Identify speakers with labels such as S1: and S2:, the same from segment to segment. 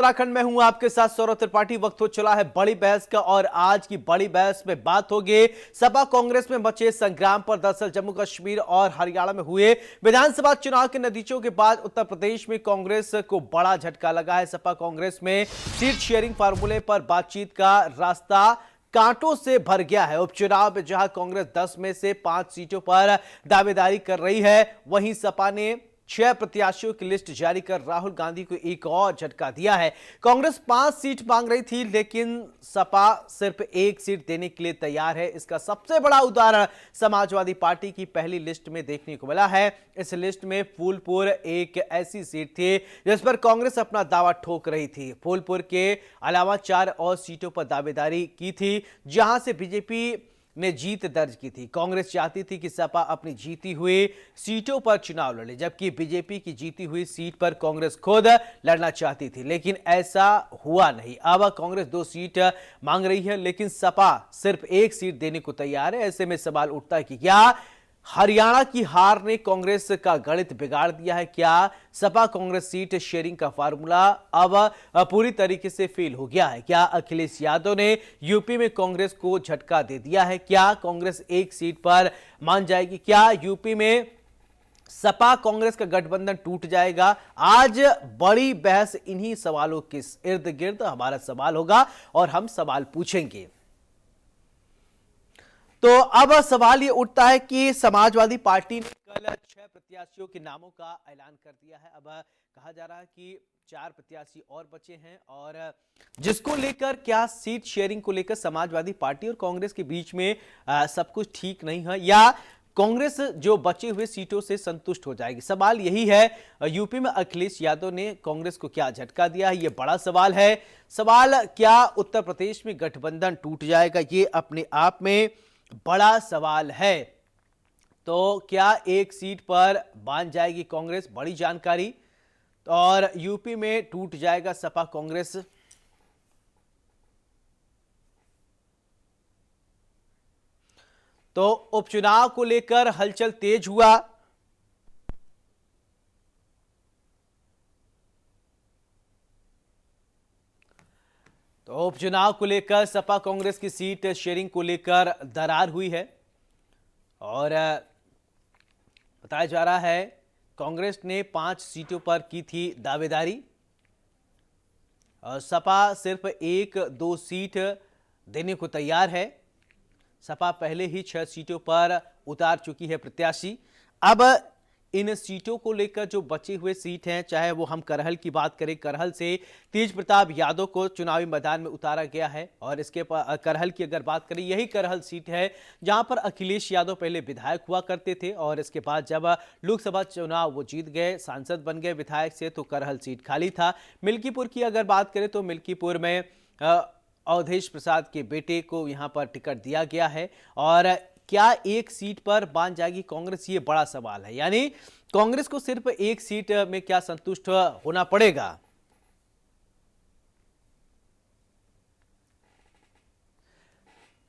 S1: उत्तराखंड में हूं आपके साथ सौरभ त्रिपाठी। वक्त हो चला है बड़ी बहस का और आज की बड़ी बहस में बात होगी सपा कांग्रेस में मचे संग्राम पर। दरअसल जम्मू कश्मीर और हरियाणा में हुए विधानसभा चुनाव के नतीजों के बाद उत्तर प्रदेश में कांग्रेस को बड़ा झटका लगा है। सपा कांग्रेस में सीट शेयरिंग फार्मूले पर बातचीत का रास्ता कांटों से भर गया है। उपचुनाव में जहां कांग्रेस 10 में से 5 सीटों पर दावेदारी कर रही है, वहीं सपा ने 6 प्रत्याशियों की लिस्ट जारी कर राहुल गांधी को एक और झटका दिया है। कांग्रेस 5 सीट मांग रही थी, लेकिन सपा सिर्फ 1 सीट देने के लिए तैयार है। इसका सबसे बड़ा उदाहरण समाजवादी पार्टी की पहली लिस्ट में देखने को मिला है। इस लिस्ट में फूलपुर एक ऐसी सीट थी जिस पर कांग्रेस अपना दावा ठोक रही थी। फूलपुर के अलावा 4 और सीटों पर दावेदारी की थी, जहां से बीजेपी ने जीत दर्ज की थी। कांग्रेस चाहती थी कि सपा अपनी जीती हुई सीटों पर चुनाव लड़े, जबकि बीजेपी की जीती हुई सीट पर कांग्रेस खुद लड़ना चाहती थी, लेकिन ऐसा हुआ नहीं। अब कांग्रेस 2 सीट मांग रही है, लेकिन सपा सिर्फ 1 सीट देने को तैयार है। ऐसे में सवाल उठता है कि क्या हरियाणा की हार ने कांग्रेस का गणित बिगाड़ दिया है? क्या सपा कांग्रेस सीट शेयरिंग का फार्मूला अब पूरी तरीके से फेल हो गया है? क्या अखिलेश यादव ने यूपी में कांग्रेस को झटका दे दिया है? क्या कांग्रेस 1 सीट पर मान जाएगी? क्या यूपी में सपा कांग्रेस का गठबंधन टूट जाएगा? आज बड़ी बहस इन्हीं सवालों के इर्द गिर्द हमारा सवाल होगा और हम सवाल पूछेंगे। तो अब सवाल ये उठता है कि समाजवादी पार्टी ने कल 6 प्रत्याशियों के नामों का ऐलान कर दिया है। अब कहा जा रहा है कि 4 प्रत्याशी और बचे हैं, और जिसको लेकर क्या सीट शेयरिंग को लेकर समाजवादी पार्टी और कांग्रेस के बीच में सब कुछ ठीक नहीं है, या कांग्रेस जो बचे हुए सीटों से संतुष्ट हो जाएगी? सवाल यही है। यूपी में अखिलेश यादव ने कांग्रेस को क्या झटका दिया है, यह बड़ा सवाल है। सवाल क्या उत्तर प्रदेश में गठबंधन टूट जाएगा, ये अपने आप में बड़ा सवाल है। तो क्या 1 सीट पर बांध जाएगी कांग्रेस? बड़ी जानकारी। और यूपी में टूट जाएगा सपा कांग्रेस? तो उपचुनाव को लेकर हलचल तेज हुआ। तो उपचुनाव को लेकर सपा कांग्रेस की सीट शेयरिंग को लेकर दरार हुई है, और बताया जा रहा है कांग्रेस ने 5 सीटों पर की थी दावेदारी, और सपा सिर्फ 1-2 सीट देने को तैयार है। सपा पहले ही 6 सीटों पर उतार चुकी है प्रत्याशी। अब इन सीटों को लेकर जो बचे हुए सीट हैं, चाहे वो हम करहल की बात करें, करहल से तेज प्रताप यादव को चुनावी मैदान में उतारा गया है, और इसके करहल की अगर बात करें, यही करहल सीट है जहां पर अखिलेश यादव पहले विधायक हुआ करते थे, और इसके बाद जब लोकसभा चुनाव वो जीत गए, सांसद बन गए विधायक से, तो करहल सीट खाली था। मिल्कीपुर की अगर बात करें तो मिल्कीपुर में अवधेश प्रसाद के बेटे को यहां पर टिकट दिया गया है। और क्या 1 सीट पर बांध जाएगी कांग्रेस, ये बड़ा सवाल है। यानी कांग्रेस को सिर्फ 1 सीट में क्या संतुष्ट होना पड़ेगा?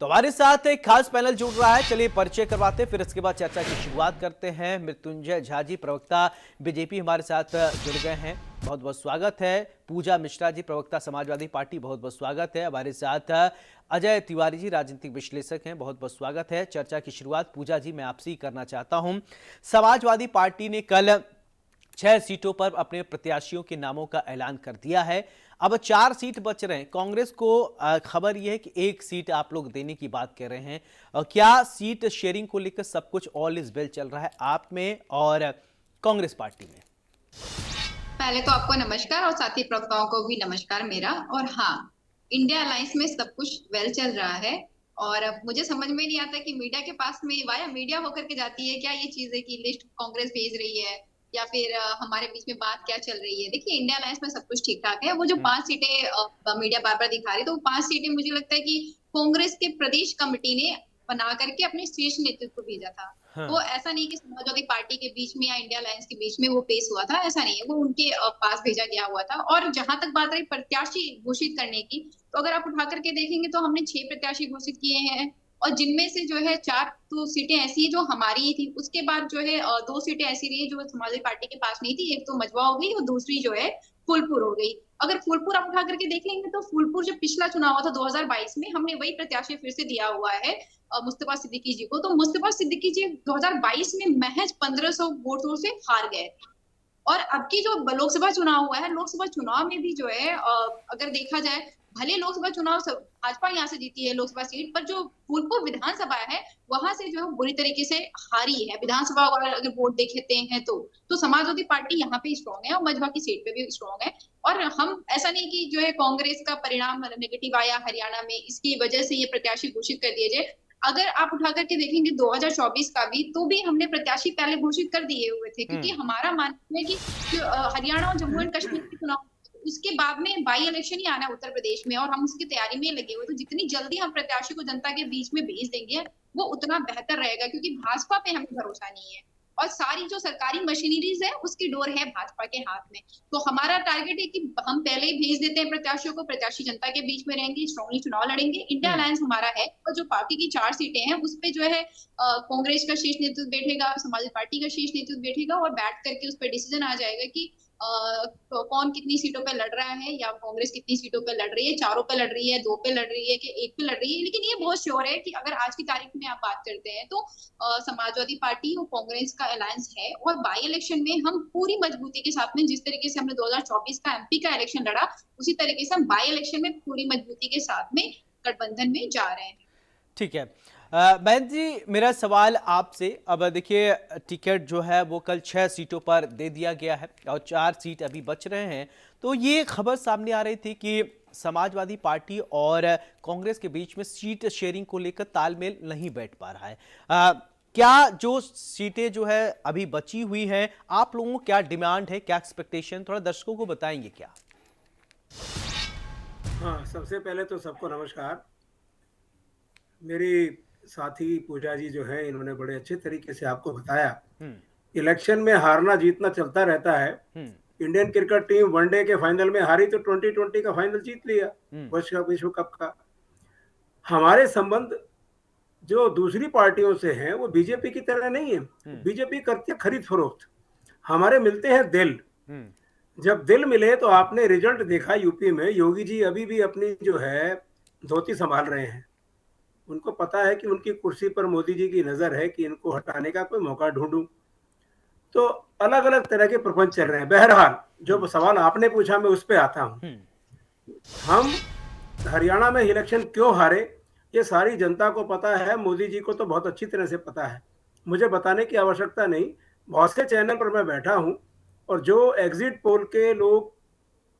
S1: तो हमारे साथ एक खास पैनल जुड़ रहा है, चलिए परिचय करवाते, फिर इसके बाद चर्चा की शुरुआत करते हैं। मृत्युंजय झा जी, प्रवक्ता बीजेपी, हमारे साथ जुड़ गए हैं, बहुत बहुत स्वागत है। पूजा मिश्रा जी, प्रवक्ता समाजवादी पार्टी, बहुत बहुत स्वागत है। हमारे साथ अजय तिवारी जी, राजनीतिक विश्लेषक हैं, बहुत बहुत स्वागत है। चर्चा की शुरुआत पूजा जी मैं आपसे ही करना चाहता हूं। समाजवादी पार्टी ने कल 6 सीटों पर अपने प्रत्याशियों के नामों का ऐलान कर दिया है। अब 4 सीट बच रहे हैं। कांग्रेस को खबर यह है कि 1 सीट आप लोग देने की बात कर रहे हैं। क्या सीट शेयरिंग को लेकर सब कुछ ऑल इज वेल चल रहा है आप में और कांग्रेस पार्टी में?
S2: पहले तो आपको नमस्कार, और साथी प्रवक्ताओं को भी नमस्कार मेरा। और हाँ, इंडिया अलायंस में सब कुछ वेल चल रहा है, और अब मुझे समझ में नहीं आता कि मीडिया के पास में वाया मीडिया होकर के जाती है क्या ये चीज है कि लिस्ट कांग्रेस भेज रही है, या फिर हमारे बीच में बात क्या चल रही है। देखिए, इंडिया अलायंस में सब कुछ ठीक ठाक है। वो जो 5 सीटें मीडिया बार बार दिखा रही, तो वो 5 सीटें मुझे लगता है कि कांग्रेस के प्रदेश कमेटी ने बना करके अपने शीर्ष नेतृत्व को भेजा था।
S1: हाँ।
S2: वो ऐसा नहीं कि समाजवादी पार्टी के बीच में या इंडिया अलायंस के बीच में वो पेश हुआ था, ऐसा नहीं है। वो उनके पास भेजा गया हुआ था। और जहां तक बात रही प्रत्याशी घोषित करने की, तो अगर आप उठा करके देखेंगे तो हमने 6 प्रत्याशी घोषित किए हैं, और जिनमें से जो है 4 तो सीटें ऐसी है जो हमारी ही थी। उसके बाद जो है 2 सीटें ऐसी रही है जो समाजवादी पार्टी के पास नहीं थी। एक तो मझवा हो गई, और दूसरी जो है फूलपुर हो गई। अगर फूलपुर आप उठा करके देख लेंगे तो फूलपुर जो पिछला चुनाव हुआ था 2022 में, हमने वही प्रत्याशी फिर से दिया हुआ है मुस्तफा सिद्दीकी जी को। तो मुस्तफा सिद्दीकी जी 2022 में महज 1500 वोटों से हार गए थे। और अब की जो लोकसभा चुनाव हुआ है, लोकसभा चुनाव में भी जो है अगर देखा जाए, भले लोकसभा चुनाव भाजपा यहाँ से जीती है लोकसभा सीट, पर जो फूलपुर विधानसभा है वहां से जो है बुरी तरीके से हारी है विधानसभा। और अगर वोट देखते हैं तो समाजवादी पार्टी यहाँ पे स्ट्रांग है और मझवा की सीट पे भी स्ट्रांग है। और हम ऐसा नहीं कि जो है कांग्रेस का परिणाम नेगेटिव आया हरियाणा में इसकी वजह से ये प्रत्याशी घोषित कर दिए जाए। अगर आप उठा करके देखेंगे 2024 का भी, तो भी हमने प्रत्याशी पहले घोषित कर दिए हुए थे, क्योंकि हमारा मानना है कि जो हरियाणा और जम्मू एंड कश्मीर के चुनाव उसके बाद में बाई इलेक्शन ही आना है उत्तर प्रदेश में, और हम उसकी तैयारी में लगे हुए। तो जितनी जल्दी हम प्रत्याशी को जनता के बीच में भेज देंगे वो उतना बेहतर रहेगा, क्योंकि भाजपा पे हमें भरोसा नहीं है और सारी जो सरकारी मशीनरीज है उसकी डोर है भाजपा के हाथ में। तो हमारा टारगेट है कि हम पहले ही भेज देते हैं प्रत्याशियों को, प्रत्याशी जनता के बीच में रहेंगे, स्ट्रांगली चुनाव लड़ेंगे। इंडिया अलायंस हमारा है और जो पार्टी की 4 सीटें हैं उस पे जो है कांग्रेस का शीर्ष नेतृत्व बैठेगा, समाजवादी पार्टी का शीर्ष नेतृत्व बैठेगा और बैठ करके उस पर डिसीजन आ जाएगा कि तो कौन कितनी सीटों पे लड़ रहा है, या कांग्रेस कितनी सीटों पे लड़ रही है, 4 पे लड़ रही है, 2 पे लड़ रही है कि 1 पे लड़ रही है। लेकिन ये बहुत श्योर है कि अगर आज की तारीख में आप बात करते हैं तो समाजवादी पार्टी और कांग्रेस का अलायंस है। और बाई इलेक्शन में हम पूरी मजबूती के साथ में, जिस तरीके से हमने 2024 का एमपी का इलेक्शन लड़ा, उसी तरीके से हम बाई इलेक्शन में पूरी मजबूती के साथ में गठबंधन में जा रहे हैं।
S1: ठीक है। बहन जी, मेरा सवाल आपसे, अब देखिए टिकट जो है वो कल 6 सीटों पर दे दिया गया है और 4 सीट अभी बच रहे हैं। तो ये खबर सामने आ रही थी कि समाजवादी पार्टी और कांग्रेस के बीच में सीट शेयरिंग को लेकर तालमेल नहीं बैठ पा रहा है। क्या जो सीटें जो है अभी बची हुई हैं, आप लोगों को क्या डिमांड है, क्या एक्सपेक्टेशन, थोड़ा दर्शकों को बताएंगे क्या?
S3: हाँ, सबसे पहले तो सबको नमस्कार। मेरी साथी पूजा जी जो है, इन्होंने बड़े अच्छे तरीके से आपको बताया। इलेक्शन में हारना जीतना चलता रहता है। इंडियन क्रिकेट टीम वनडे के फाइनल में हारी तो 2020 का फाइनल जीत लिया, विश्व कप का। हमारे संबंध जो दूसरी पार्टियों से हैं वो बीजेपी की तरह नहीं है। बीजेपी करती है खरीद फरोख्त, हमारे मिलते हैं दिल। जब दिल मिले तो आपने रिजल्ट देखा यूपी में, योगी जी अभी भी अपनी जो है धोती संभाल रहे हैं। उनको पता है कि उनकी कुर्सी पर मोदी जी की नजर है कि इनको हटाने का कोई मौका ढूंढूं। तो अलग अलग तरह के प्रपंच चल रहे हैं। बहरहाल, जो सवाल आपने पूछा मैं उस पर आता हूं। हम हरियाणा में इलेक्शन क्यों हारे ये सारी जनता को पता है, मोदी जी को तो बहुत अच्छी तरह से पता है, मुझे बताने की आवश्यकता नहीं। बहुत से चैनल पर मैं बैठा हूं और जो एग्जिट पोल के लोग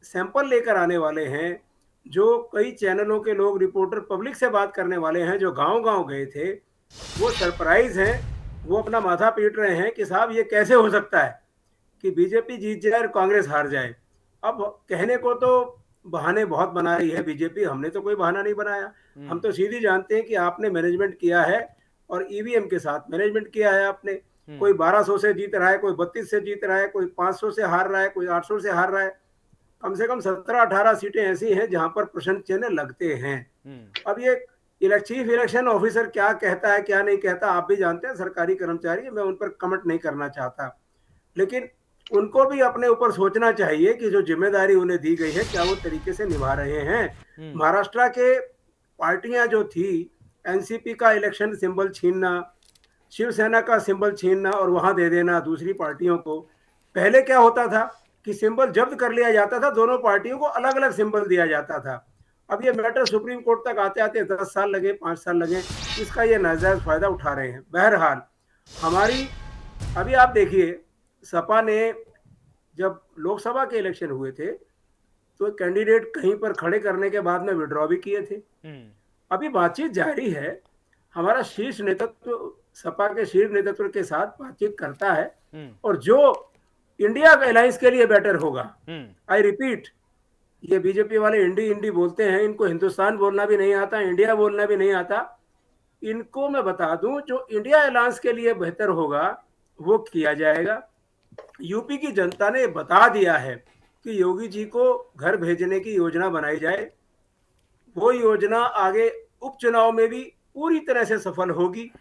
S3: सैंपल लेकर आने वाले हैं, जो कई चैनलों के लोग रिपोर्टर पब्लिक से बात करने वाले हैं, जो गांव-गांव गए थे, वो सरप्राइज हैं। वो अपना माथा पीट रहे हैं कि साहब ये कैसे हो सकता है कि बीजेपी जीत जाए और कांग्रेस हार जाए। अब कहने को तो बहाने बहुत बना रही है बीजेपी, हमने तो कोई बहाना नहीं बनाया। हम तो सीधी जानते हैं कि आपने मैनेजमेंट किया है और ईवीएम के साथ मैनेजमेंट किया है आपने। कोई 1200 से जीत रहा है, कोई 32 से जीत रहा है, कोई 500 से हार रहा है, कोई 800 से हार रहा है। कम से कम 17-18 सीटें ऐसी हैं जहां पर प्रश्न चिन्ह लगते हैं। अब ये चीफ इलेक्शन ऑफिसर क्या कहता है क्या नहीं कहता आप भी जानते हैं, सरकारी कर्मचारी, मैं उन पर कमेंट नहीं करना चाहता। लेकिन उनको भी अपने ऊपर सोचना चाहिए कि जो जिम्मेदारी उन्हें दी गई है क्या वो तरीके से निभा रहे हैं। महाराष्ट्र के पार्टियां जो थी, एनसीपी का इलेक्शन सिंबल छीनना, शिवसेना का सिंबल छीनना और वहां दे देना दूसरी पार्टियों को। पहले क्या होता था कि सिंबल जब्त कर लिया जाता था, दोनों पार्टियों को अलग अलग सिंबल दिया जाता था। अब ये मैटर सुप्रीम कोर्ट तक आते आते 10 साल लगे, 5 साल लगे, इसका ये नाजायज फायदा उठा रहे हैं। बहरहाल, हमारी अभी आप देखिए, सपा ने जब लोकसभा के इलेक्शन हुए थे तो कैंडिडेट कहीं पर खड़े करने के बाद में विड्रॉ भी किए थे। अभी बातचीत जारी है, हमारा शीर्ष नेतृत्व सपा के शीर्ष नेतृत्व के साथ बातचीत करता है और जो इंडिया के अलायंस के लिए बेटर होगा, आई रिपीट, ये बीजेपी वाले इंडी बोलते हैं, इनको हिंदुस्तान बोलना भी नहीं आता, इंडिया बोलना भी नहीं आता। इनको मैं बता दूं, जो इंडिया अलायंस के लिए बेहतर होगा वो किया जाएगा। यूपी की जनता ने बता दिया है कि योगी जी को घर भेजने की योजना बनाई जाए। वो योजना आगे उपचुनाव में भी पूरी तरह से सफल होगी।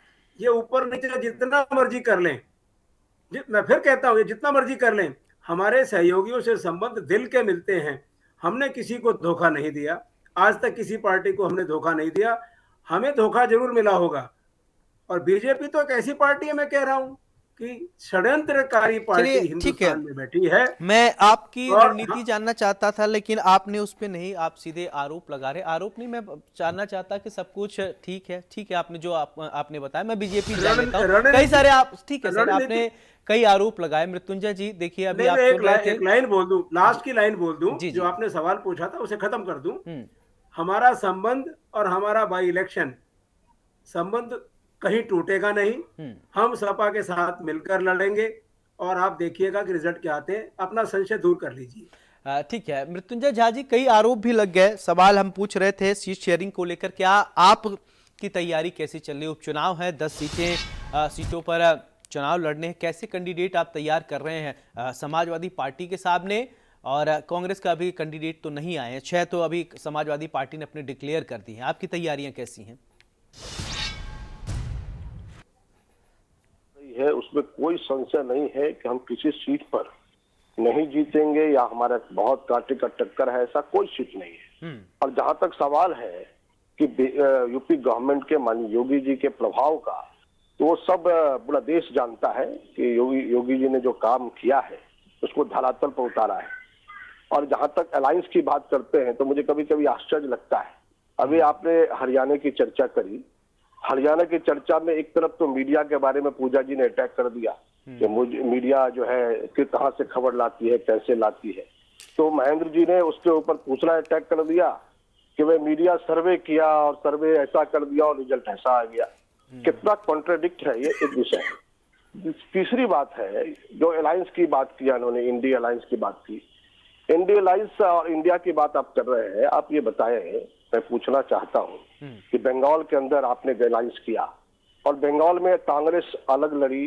S3: ये ऊपर नीचे जितना मर्जी कर लें, मैं फिर कहता हूं, ये जितना मर्जी कर लें, हमारे सहयोगियों से संबंध दिल के मिलते हैं। हमने किसी को धोखा नहीं दिया, आज तक किसी पार्टी को हमने धोखा नहीं दिया। हमें धोखा जरूर मिला होगा। और बीजेपी तो एक ऐसी पार्टी है, मैं कह रहा हूं कि षड्यंत्रकारी पार्टी
S1: चलिए ठीक है,
S3: हिंदुस्तान में बैठी है।
S1: मैं आपकी
S3: और
S1: रणनीति जानना चाहता था, लेकिन आपने उस पे नहीं, आप सीधे आरोप लगा रहे। आरोप नहीं, मैं जानना चाहता कि सब कुछ ठीक है। ठीक है, आपने जो आपने बताया, मैं बीजेपी जान लेता हूँ। कई सारे आप, ठीक है सर, आपने कई आरोप लगाए। मृत्युंजय जी देखिए, अभी
S3: नहीं,
S1: आप
S3: मैं
S1: सुन रहे थे।
S3: एक लाइन बोल दूं, लास्ट की लाइन बोल दूं,
S1: जी
S3: जो
S1: जी।
S3: आपने सवाल पूछा था उसे खत्म कर दूं।
S1: हम्म।
S3: हमारा संबंध और हमारा बाई इलेक्शन संबंध कहीं टूटेगा नहीं।
S1: हम्म।
S3: हम सपा के साथ मिलकर लड़ेंगे और आप देखिएगा कि रिजल्ट क्या आते हैं। अपना संशय दूर कर लीजिए।
S1: ठीक है मृत्युंजय झा जी, कई आरोप भी लग गए। सवाल हम पूछ रहे थे सीट शेयरिंग को लेकर, क्या आप की तैयारी कैसी चल रही है? उपचुनाव है, 10 सीटों पर चुनाव लड़ने हैं। कैसे कैंडिडेट आप तैयार कर रहे हैं? समाजवादी पार्टी के सामने, और कांग्रेस का अभी कैंडिडेट तो नहीं आए हैं, 6 तो अभी समाजवादी पार्टी ने अपने डिक्लेयर कर दी हैं। आपकी तैयारियां कैसी हैं?
S4: है, उसमें कोई संशय नहीं है कि हम किसी सीट पर नहीं जीतेंगे या हमारा बहुत कांटे का टक्कर है, ऐसा कोई सीट नहीं है। और जहां तक सवाल है कि यूपी गवर्नमेंट के माननीय योगी जी के प्रभाव का, तो वो सब पूरा देश जानता है कि योगी जी ने जो काम किया है उसको धरातल पर उतारा है। और जहां तक अलायंस की बात करते हैं तो मुझे कभी कभी आश्चर्य लगता है। अभी आपने हरियाणा की चर्चा करी, हरियाणा की चर्चा में एक तरफ तो मीडिया के बारे में पूजा जी ने अटैक कर दिया कि मीडिया जो है कि कहां से खबर लाती है, कैसे लाती है। तो महेंद्र जी ने उसके ऊपर दूसरा अटैक कर दिया कि वह मीडिया सर्वे किया और सर्वे ऐसा कर दिया और रिजल्ट ऐसा आ गया। कितना कॉन्ट्राडिक्ट है ये एक विषय। तीसरी बात है, जो अलायंस की बात किया उन्होंने, इंडिया अलायंस की बात की। इंडिया अलायंस और इंडिया की बात आप कर रहे हैं, आप ये बताएं, मैं पूछना चाहता हूं कि बंगाल के अंदर आपने अलायंस किया और बंगाल में कांग्रेस अलग लड़ी,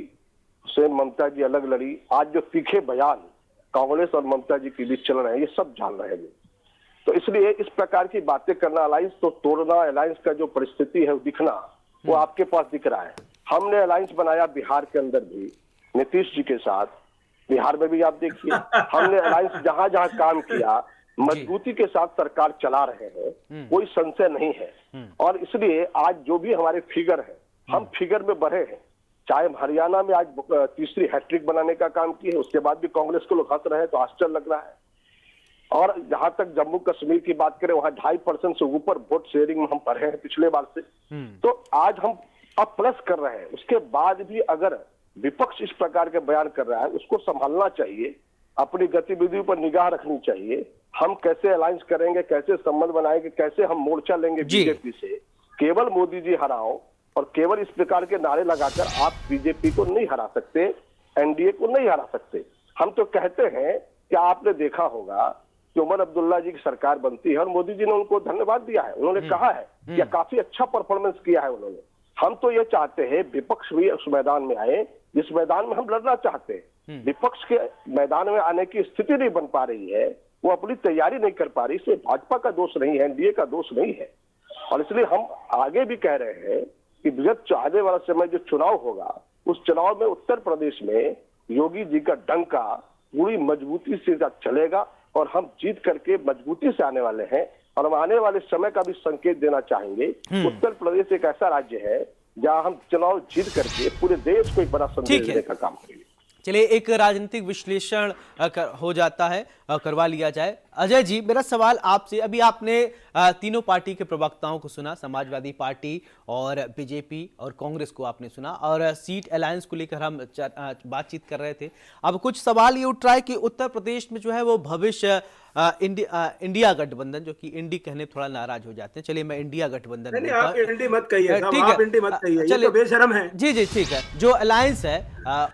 S4: हुसैन ममता जी अलग लड़ी। आज जो तीखे बयान कांग्रेस और ममता जी के बीच चल रहे हैं, ये सब जान रहे हैं। तो इसलिए इस प्रकार की बातें करना, अलायंस तो तोड़ना, अलायंस का जो परिस्थिति है दिखना, वो आपके पास दिख रहा है। हमने अलायंस बनाया बिहार के अंदर भी नीतीश जी के साथ, बिहार में भी आप देखिए हमने अलायंस जहां जहां काम किया मजबूती के साथ सरकार चला रहे हैं, कोई संशय नहीं है। और इसलिए आज जो भी हमारे फिगर है, हम फिगर में बढ़े हैं। चाहे हरियाणा में आज तीसरी हैट्रिक बनाने का काम की है, उसके बाद भी कांग्रेस को लोग हंस रहे हैं, तो आश्चर्य लग रहा है। और जहां तक जम्मू कश्मीर की बात करें, वहां 2.5% से ऊपर वोट शेयरिंग में हम बढ़े हैं पिछले बार से। तो आज हम अब प्लस कर रहे हैं। उसके बाद भी अगर विपक्ष इस प्रकार के बयान कर रहा है, उसको संभालना चाहिए, अपनी गतिविधियों पर निगाह रखनी चाहिए। हम कैसे अलायंस करेंगे, कैसे संबंध बनाएंगे, कैसे हम मोर्चा लेंगे बीजेपी से। केवल मोदी जी हराओ और केवल इस प्रकार के नारे लगाकर आप बीजेपी को नहीं हरा सकते, एनडीए को नहीं हरा सकते। हम तो कहते हैं कि आपने देखा होगा कि उमर अब्दुल्ला जी की सरकार बनती है और मोदी जी ने उनको धन्यवाद दिया है, उन्होंने कहा है कि काफी अच्छा परफॉर्मेंस किया है उन्होंने। हम तो ये चाहते हैं विपक्ष भी उस मैदान में आए जिस मैदान में हम लड़ना चाहते हैं। विपक्ष के मैदान में आने की स्थिति नहीं बन पा रही है, वो अपनी तैयारी नहीं कर पा रही। इसमें भाजपा का दोष नहीं है, एनडीए का दोष नहीं है। और इसलिए हम आगे भी कह रहे हैं कि विगत आने वाला समय जो चुनाव होगा, उस चुनाव में उत्तर प्रदेश में योगी जी का डंका पूरी मजबूती से चलेगा और हम जीत करके मजबूती से आने वाले हैं। और हम आने वाले समय का भी संकेत देना चाहेंगे। उत्तर प्रदेश एक ऐसा राज्य है जहां हम चुनाव जीत करके पूरे देश को एक बड़ा संदेश देने का काम करेंगे।
S1: चलिए एक राजनीतिक विश्लेषण हो जाता है, करवा लिया जाए। अजय जी, मेरा सवाल आपसे, अभी आपने तीनों पार्टी के प्रवक्ताओं को सुना, समाजवादी पार्टी और बीजेपी और कांग्रेस को आपने सुना, और सीट अलायंस को लेकर हम बातचीत कर रहे थे। अब कुछ सवाल ये उठ रहा है कि उत्तर प्रदेश में जो है वो भविष्य इंडिया गठबंधन, जो कि इंडी कहने थोड़ा नाराज हो जाते हैं, चलिए मैं इंडिया गठबंधन
S3: नहीं, आप इंडी मत कहिए,
S1: ठीक
S3: आप इंडी मत कहिए, ये तो बेशरम है।
S1: जी जी ठीक है। जो अलायंस है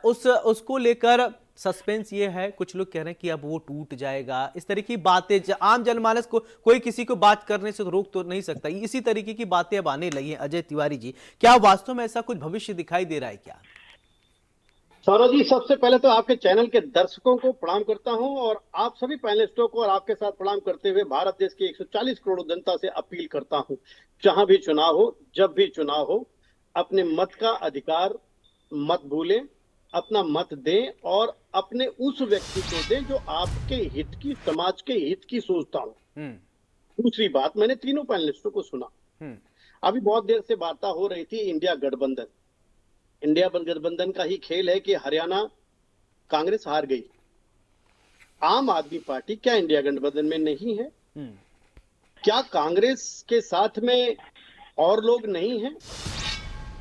S1: उसको लेकर सस्पेंस ये है, कुछ लोग कह रहे हैं कि अब वो टूट जाएगा। इस तरह की बातें आम जनमानस को, कोई किसी को बात करने से रोक तो नहीं सकता, इसी तरीके की बातें अब आने लगी हैं। अजय तिवारी जी, क्या वास्तव में ऐसा कुछ भविष्य दिखाई दे रहा है क्या?
S5: सौरभ जी, सबसे पहले तो आपके चैनल के दर्शकों को प्रणाम करता हूं और आप सभी पैनलिस्टों को और आपके साथ प्रणाम करते हुए भारत देश की 140 करोड़ जनता से अपील करता हूं, जहां भी चुनाव हो, जब भी चुनाव हो, अपने मत का अधिकार मत भूलें। अपना मत दें और अपने उस व्यक्ति को दें जो आपके हित की, समाज के हित की सोचता हूं। दूसरी बात, मैंने तीनों पैनलिस्टों को सुना। अभी बहुत देर से वार्ता हो रही थी इंडिया गठबंधन। इंडिया गठबंधन का ही खेल है कि हरियाणा कांग्रेस हार गई, आम आदमी पार्टी क्या इंडिया गठबंधन में नहीं है? क्या कांग्रेस के साथ में और लोग नहीं हैं?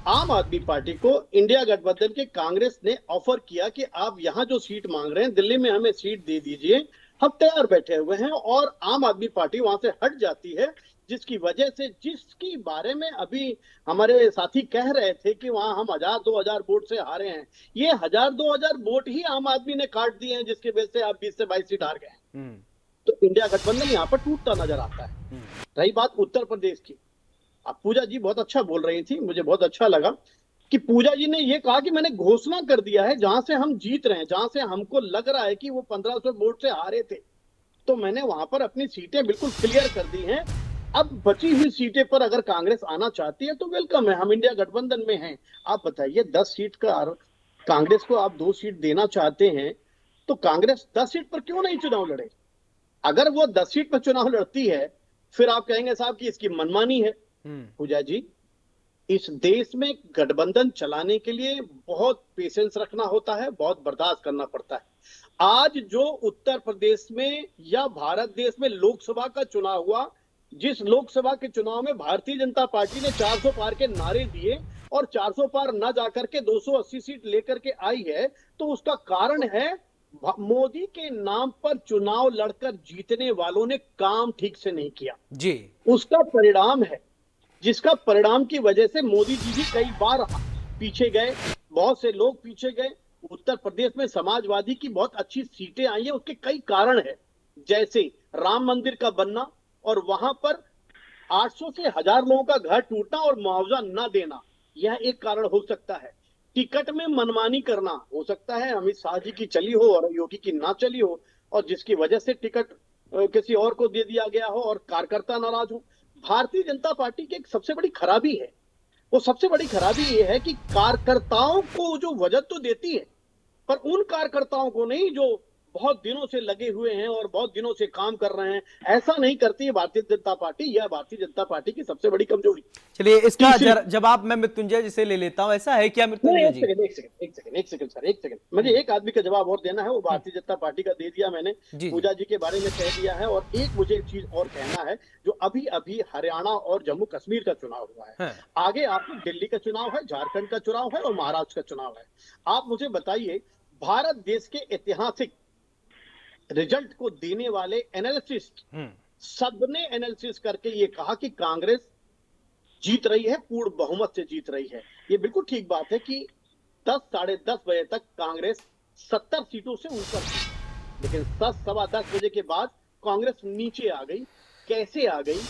S5: आम आदमी पार्टी को इंडिया गठबंधन के कांग्रेस ने ऑफर किया कि आप यहां जो सीट मांग रहे हैं दिल्ली में हमें सीट दे दीजिए, हम तैयार बैठे हुए हैं। और आम आदमी पार्टी वहां से हट जाती है, जिसकी वजह से, जिसकी बारे में अभी हमारे साथी कह रहे थे कि वहां हम 1000-2000 वोट से हारे हैं, ये 1000-2000 वोट ही आम आदमी ने काट दिए हैं, जिसकी वजह से आप 20 से 22 सीट हार गए हैं। तो इंडिया गठबंधन यहाँ पर टूटता नजर आता है। रही बात उत्तर प्रदेश की, अब पूजा जी बहुत अच्छा बोल रही थी, मुझे बहुत अच्छा लगा कि पूजा जी ने ये कहा कि मैंने घोषणा कर दिया है जहां से हम जीत रहे हैं, जहां से हमको लग रहा है कि वो 1500 वोट से हारे थे, तो मैंने वहां पर अपनी सीटें बिल्कुल क्लियर कर दी हैं। अब बची हुई सीटें पर अगर कांग्रेस आना चाहती है तो वेलकम है, हम इंडिया गठबंधन में हैं। आप बताइए, 10 सीट का कांग्रेस को आप 2 सीट देना चाहते हैं, तो कांग्रेस 10 सीट पर क्यों नहीं चुनाव लड़े? अगर वो 10 सीट पर चुनाव लड़ती है, फिर आप कहेंगे साहब कि इसकी मनमानी है। पूजा जी, इस देश में गठबंधन चलाने के लिए बहुत पेशेंस रखना होता है, बहुत बर्दाश्त करना पड़ता है। आज जो उत्तर प्रदेश में या भारत देश में लोकसभा का चुनाव हुआ, जिस लोकसभा के चुनाव में भारतीय जनता पार्टी ने 400 पार के नारे दिए और 400 पार न जाकर के 280 सीट लेकर के आई है, तो उसका कारण है मोदी के नाम पर चुनाव लड़कर जीतने वालों ने काम ठीक से नहीं किया
S1: जी।
S5: उसका परिणाम है, जिसका परिणाम की वजह से मोदी जी भी कई बार पीछे गए, बहुत से लोग पीछे गए। उत्तर प्रदेश में समाजवादी की बहुत अच्छी सीटें आई है, उसके कई कारण है, जैसे राम मंदिर का बनना और वहां पर 800 से 1000 लोगों का घर टूटना और मुआवजा न देना, यह एक कारण हो सकता है। टिकट में मनमानी करना हो सकता है, अमित शाह जी की चली हो और योगी की ना चली हो, और जिसकी वजह से टिकट किसी और को दे दिया गया हो और कार्यकर्ता नाराज हो। भारतीय जनता पार्टी की एक सबसे बड़ी खराबी है, वो सबसे बड़ी खराबी ये है कि कार्यकर्ताओं को जो वजह तो देती है, पर उन कार्यकर्ताओं को नहीं जो बहुत दिनों से लगे हुए हैं और बहुत दिनों से काम कर रहे हैं, ऐसा नहीं करती है भारतीय जनता पार्टी। यह भारतीय जनता पार्टी की सबसे बड़ी कमजोरी।
S1: चलिए, इसका जवाब मैं मृत्युंजय जी से ले लेता हूं। ऐसा है क्या मृत्युंजय जी?
S5: एक सेकंड सर, मुझे एक आदमी का जवाब और देना है, वो भारतीय जनता पार्टी का दे दिया मैंने, पूजा जी के बारे में कह दिया है। और एक मुझे एक चीज और कहना है, जो अभी अभी हरियाणा और जम्मू कश्मीर का चुनाव हुआ है, आगे आपको दिल्ली का चुनाव है, झारखंड का चुनाव है और महाराष्ट्र का चुनाव है। आप मुझे बताइए, भारत देश के ऐतिहासिक रिजल्ट को देने वाले एनालिसिस्ट सबने एनालिसिस करके ये कहा कि कांग्रेस जीत रही है, पूर्ण बहुमत से जीत रही है। ये बिल्कुल ठीक बात है कि 10 साढ़े 10 बजे तक कांग्रेस 70 सीटों से ऊपर थी, लेकिन 10 सवा 10 बजे के बाद कांग्रेस नीचे आ गई। कैसे आ गई,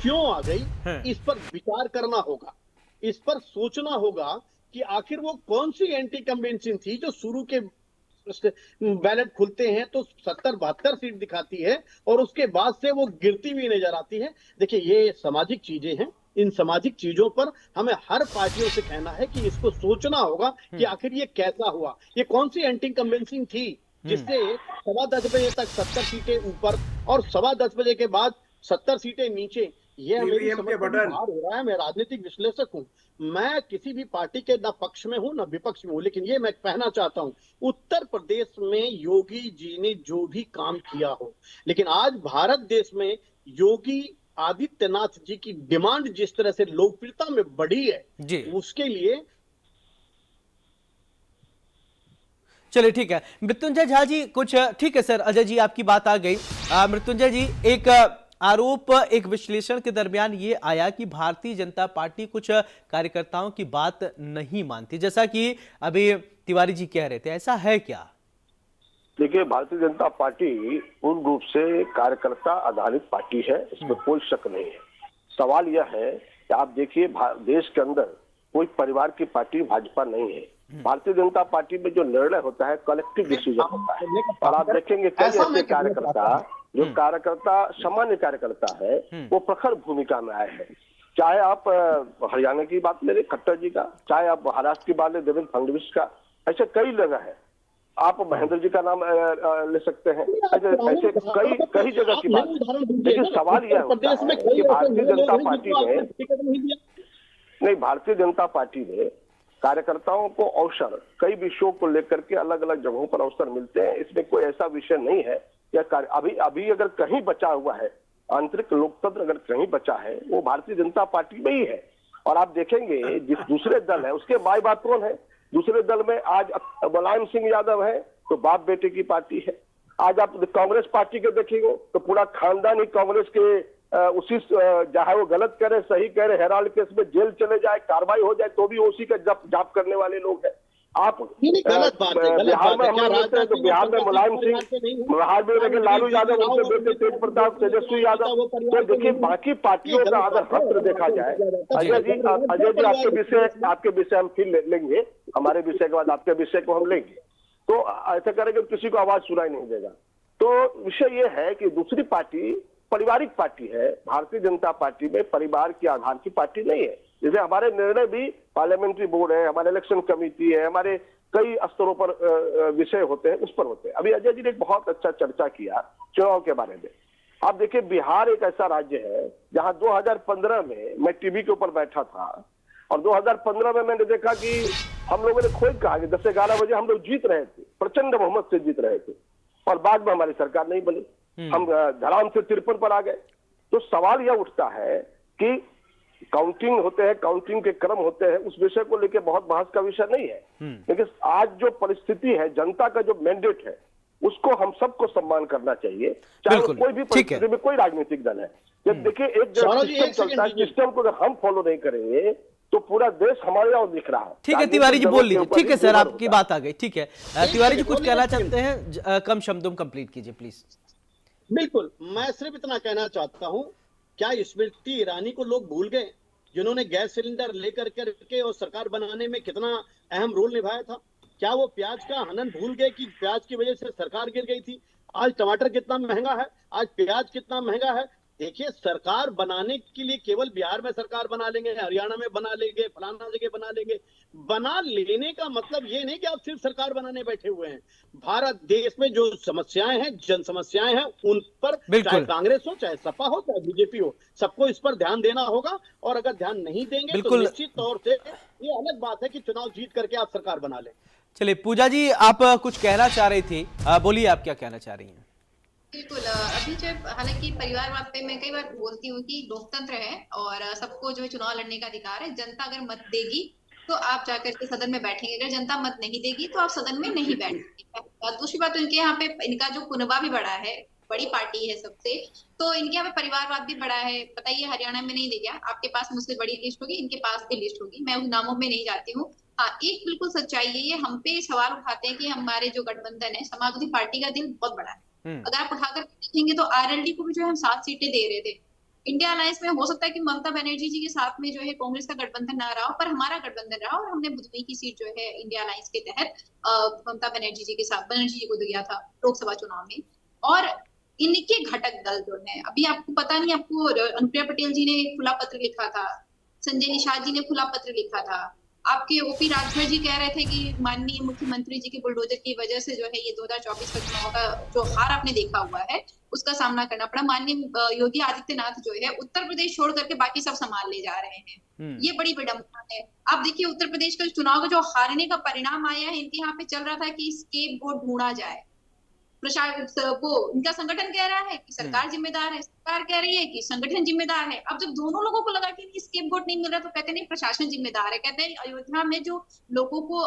S5: क्यों आ गई, इस पर विचार करना होगा, इस पर सोचना होगा कि आखिर वो कौन सी एंटी कन्वेंशन थी जो शुरू के बैलेट खुलते हैं तो 70-72 सीट दिखाती है और उसके बाद से वो गिरती हुई नजर आती है। देखिए, ये सामाजिक चीजें हैं, इन सामाजिक चीजों पर हमें हर पार्टियों से कहना है कि इसको सोचना होगा कि आखिर ये कैसा हुआ, ये कौन सी एंटी कन्वेंशन थी जिससे 10:15 बजे तक 70 सीटें ऊपर और 10:15 बजे के बाद 70 सीटें नीचे। ये मेरी समझ में बाहर हो रहा है। मैं राजनीतिक विश्लेषक हूं, मैं किसी भी पार्टी के ना पक्ष में हूं ना विपक्ष में हूं, लेकिन ये मैं कहना चाहता हूं, उत्तर प्रदेश में योगी जी ने जो भी काम किया हो, लेकिन आज भारत देश में योगी आदित्यनाथ जी की डिमांड जिस तरह से लोकप्रियता में बढ़ी है, उसके लिए।
S1: चलिए, ठीक है मृत्युंजय झा जी, कुछ ठीक है सर, अजय जी आपकी बात आ गई। मृत्युंजय जी, एक आरोप, एक विश्लेषण के दरमियान ये आया कि भारतीय जनता पार्टी कुछ कार्यकर्ताओं की बात नहीं मानती, जैसा कि अभी तिवारी जी कह रहे थे, ऐसा है क्या?
S4: देखिए, भारतीय जनता पार्टी पूर्ण रूप से कार्यकर्ता आधारित पार्टी है, इसमें कोई शक नहीं है। सवाल यह है कि आप देखिए, देश के अंदर कोई परिवार की पार्टी भाजपा नहीं है। भारतीय जनता पार्टी में जो निर्णय होता है कलेक्टिव डिसीजन होता है, और आप देखेंगे कई ऐसे कार्यकर्ता जो कार्यकर्ता सामान्य कार्यकर्ता है, वो प्रखर भूमिका में आए हैं। चाहे आप हरियाणा की बात ले रहे खट्टर जी का, चाहे आप महाराष्ट्र की बात ले देवेंद्र फडणवीस का, ऐसे कई जगह है, आप महेंद्र जी का नाम ले सकते हैं, ऐसे कई जगह की बात है। लेकिन सवाल यह होता है कि भारतीय जनता पार्टी में कार्यकर्ताओं को अवसर कई विषयों को लेकर के अलग अलग जगहों पर अवसर मिलते हैं। इसमें कोई ऐसा विषय नहीं है या अभी अगर कहीं बचा हुआ है आंतरिक लोकतंत्र, अगर कहीं बचा है वो भारतीय जनता पार्टी में ही है। और आप देखेंगे जिस दूसरे दल है उसके माई बाप कौन है, दूसरे दल में आज मुलायम सिंह यादव है तो बाप बेटे की पार्टी है। आज आप कांग्रेस पार्टी के देखेंगे तो पूरा खानदान ही कांग्रेस के उसी चाहे वो गलत करे सही करे, हेराल्ड केस में जेल चले जाए, कार्रवाई हो जाए तो भी उसी का जाप करने वाले लोग हैं। आप
S5: गलत बात है,
S4: बिहार में हम लोग तो बिहार में मुलायम सिंह, बिहार में लालू यादव, उनके बेटे तेज प्रताप, तेजस्वी यादव। तो देखिए बाकी पार्टियों का अगर हस्त्र देखा जाए, अजय जी आपके विषय हम फिर लेंगे, हमारे विषय के बाद आपके विषय को हम लेंगे। तो ऐसा करेंगे किसी को आवाज सुनाई नहीं देगा। तो विषय ये है कि दूसरी पार्टी पारिवारिक पार्टी है, भारतीय जनता पार्टी में परिवार के आधार की पार्टी नहीं है। जैसे हमारे निर्णय भी पार्लियामेंट्री बोर्ड है, हमारे इलेक्शन कमेटी है, हमारे कई स्तरों पर विषय होते हैं, उस पर होते हैं। अभी अजय जी ने एक बहुत अच्छा चर्चा किया चुनाव के बारे में। आप देखिए बिहार एक ऐसा राज्य है जहां 2015 में मैं टीवी के ऊपर बैठा था और 2015 में मैंने देखा कि हम लोगों ने खोज कहा कि 10-11 बजे हम लोग जीत रहे थे, प्रचंड बहुमत से जीत रहे थे और बाद में हमारी सरकार नहीं बनी, हम धराम से 53 पर आ गए। तो सवाल यह उठता है कि काउंटिंग होते हैं, काउंटिंग के क्रम होते हैं, उस विषय को लेकर बहुत बहस का विषय नहीं है। लेकिन आज जो परिस्थिति है, जनता का जो मैंडेट है, उसको हम सबको सम्मान करना चाहिए, चाहे कोई भी परिस्थिति में कोई राजनीतिक दल है। जब देखिए एक सिस्टम चलता है, सिस्टम को अगर हम फॉलो नहीं करेंगे तो पूरा देश हमारे और दिख रहा है।
S1: ठीक है तिवारी जी बोल लीजिए। ठीक है सर, आपकी बात आ गई। ठीक है तिवारी जी कुछ कहना चाहते हैं, कम शब्दों में कंप्लीट कीजिए प्लीज।
S5: बिल्कुल, मैं सिर्फ इतना कहना चाहता हूं, क्या स्मृति ईरानी को लोग भूल गए जिन्होंने गैस सिलेंडर लेकर के और सरकार बनाने में कितना अहम रोल निभाया था? क्या वो प्याज का हनन भूल गए कि प्याज की वजह से सरकार गिर गई थी? आज टमाटर कितना महंगा है, आज प्याज कितना महंगा है। देखिए सरकार बनाने के लिए केवल बिहार में सरकार बना लेंगे, हरियाणा में बना लेंगे, फलाना जगह बना लेंगे, बना लेने का मतलब ये नहीं कि आप सिर्फ सरकार बनाने बैठे हुए हैं। भारत देश में जो समस्याएं हैं, जन समस्याएं हैं, उन पर चाहे कांग्रेस हो, चाहे सपा हो, चाहे बीजेपी हो, सबको इस पर ध्यान देना होगा। और अगर ध्यान नहीं देंगे तो निश्चित तौर से ये अलग बात है कि चुनाव जीत करके आप सरकार बना लें।
S1: चलिए पूजा जी, आप कुछ कहना चाह रही थी, बोलिए आप क्या कहना चाह रही हैं।
S2: बिल्कुल, अभी जब हालांकि परिवारवाद पे मैं कई बार बोलती हूँ कि लोकतंत्र है और सबको जो है चुनाव लड़ने का अधिकार है। जनता अगर मत देगी तो आप जाकर के सदन में बैठेंगे, अगर जनता मत नहीं देगी तो आप सदन में नहीं बैठेंगे। दूसरी बात, इनके यहाँ पे इनका जो कुनबा भी बड़ा है, बड़ी पार्टी है सबसे, तो इनके यहाँ पे परिवारवाद भी बड़ा है। बताइए हरियाणा में नहीं दे गया, आपके पास मुझसे बड़ी लिस्ट होगी, इनके पास भी लिस्ट होगी, मैं उन नामों में नहीं जाती हूँ। हाँ, एक बिल्कुल सच्चाई है, ये हम पे सवाल उठाते हैं कि हमारे जो गठबंधन है, समाजवादी पार्टी का दिल बहुत बड़ा है। अगर आप उठाकर देखेंगे तो आरएलडी को भी जो है हम 7 सीटें दे रहे थे। इंडिया अलायंस में हो सकता है कि ममता बनर्जी जी के साथ में जो है कांग्रेस का गठबंधन ना रहा हो, पर हमारा गठबंधन रहा और हमने बुधवी की सीट जो है इंडिया अलायंस के तहत ममता बनर्जी जी के साथ बनर्जी जी को दिया था लोकसभा चुनाव में। और इनके घटक दल जो है, अभी आपको पता नहीं, आपको अनुप्रिया पटेल जी ने खुला पत्र लिखा था, संजय निषाद जी ने खुला पत्र लिखा था, आपके ओपी राजभर जी कह रहे थे कि माननीय मुख्यमंत्री जी के बुलडोजर की वजह से जो है ये 2024 का चुनाव का जो हार आपने देखा हुआ है उसका सामना करना पड़ा। माननीय योगी आदित्यनाथ जो है उत्तर प्रदेश छोड़ करके बाकी सब संभाल ले जा रहे हैं, ये बड़ी विडंबना है। आप देखिए उत्तर प्रदेश का चुनाव का जो हारने का परिणाम आया है, इनके यहाँ पे चल रहा था कि स्केपगोट ढूंढा जाए। वो इनका संगठन कह रहा है कि सरकार जिम्मेदार है, सरकार कह रही है कि संगठन जिम्मेदार है। अब जब दोनों लोगों को लगा कि स्केपगोट नहीं मिल रहा तो कहते नहीं प्रशासन जिम्मेदार है, कहते हैं अयोध्या में जो लोगों को